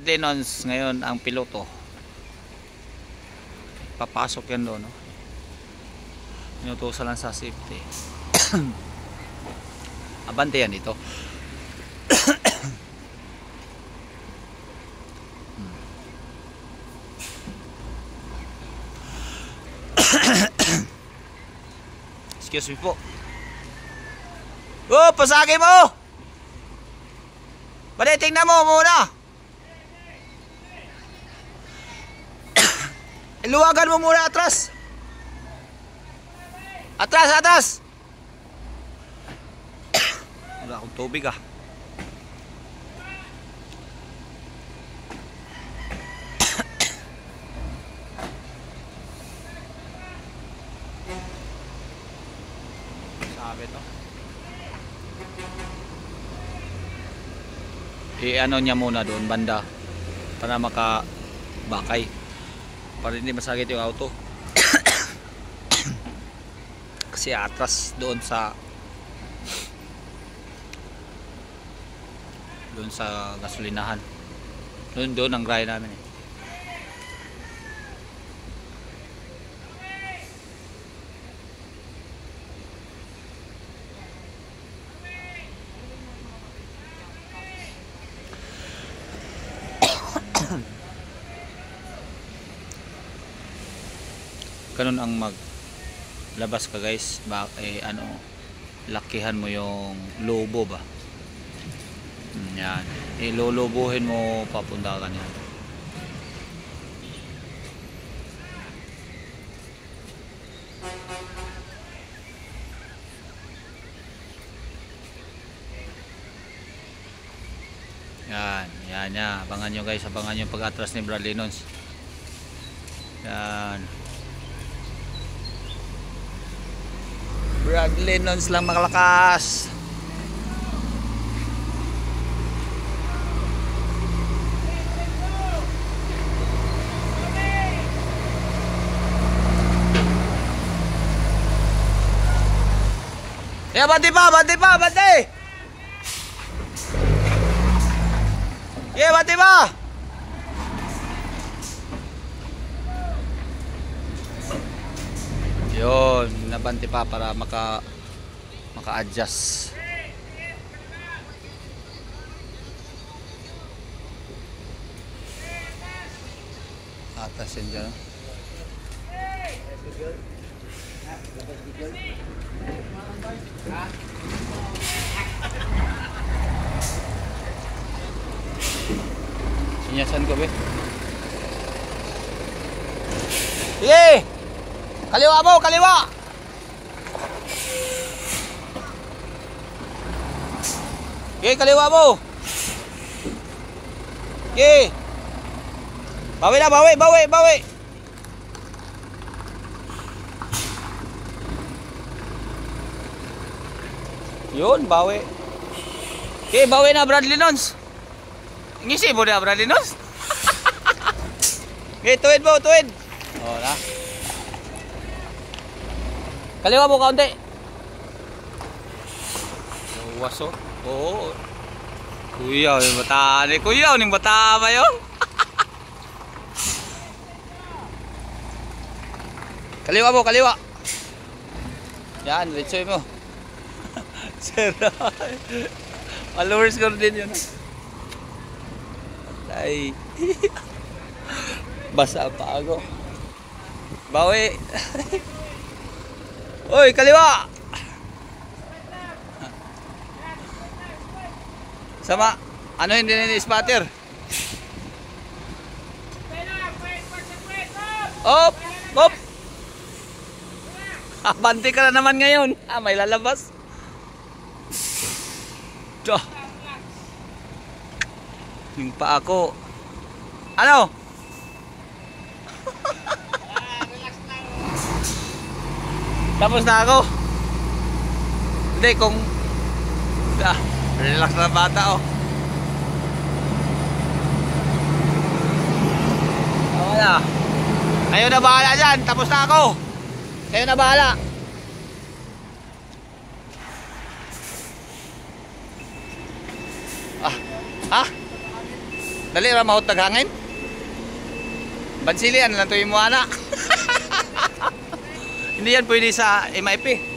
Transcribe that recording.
Lenons ngayon ang piloto. Papasok yan doon, no? Inutusan lang sa safety. Abante yan dito. Excuse me po. Oh, pasagi mo! Bale, tingnan mo muna. Iluwagan mo muna atras. Atras, atras. Wala akong tubig ah. Sabi to. I-ano niya muna doon banda para makabakay. Para hindi masakit yung auto. Kasi atras doon sa gasolinahan. Doon ang ride namin eh. Ganun ang maglabas ka guys, lakihan mo yung lobo ba, yan, ilulubuhin mo papunta ka niyan. Yan, abangan nyo guys, abangan nyo pag-atras ni Brad Lenons. Yan, Brad Lenons lang makalakas. Ya, banti pa, banti pa, banti. Ya, banti pa. Yun, nabanti pa para maka-adjust. Atas yan dyan. Sinyasan ko be. Sige! Kaliwa mo, kaliwa. Okay, kaliwa mo. Okay. Bawi na, bawi. Yun, bawi. Okay, bawi na Brad Lenons. Ngisi mo na Brad Lenons. Okay, tuwid mo, tuwid. Oh, na. Kaliwa mo kaunti. Waso. Oo. Kuya, yung bata ni kuya, ning bata ba yo? Kaliwa mo, kaliwa. Yan, litsoy mo. Sir. Followers ko din yun. Ay. Basa pa ako. Bawi. Oy, kaliwa. Sama, ano hindi ni spatter? Op, op. Banti ka na naman ngayon. May lalabas. Diyo. Yung pa ako. Ano? Tapos na ako. Hindi, kung relax na bata oh. Wala. Kayo na bahala dyan. Tapos na ako. Kayo na bahala. Dali ra mahot taghangin. Bansilian lang to imo ana. Hindi yan pwede sa MIP.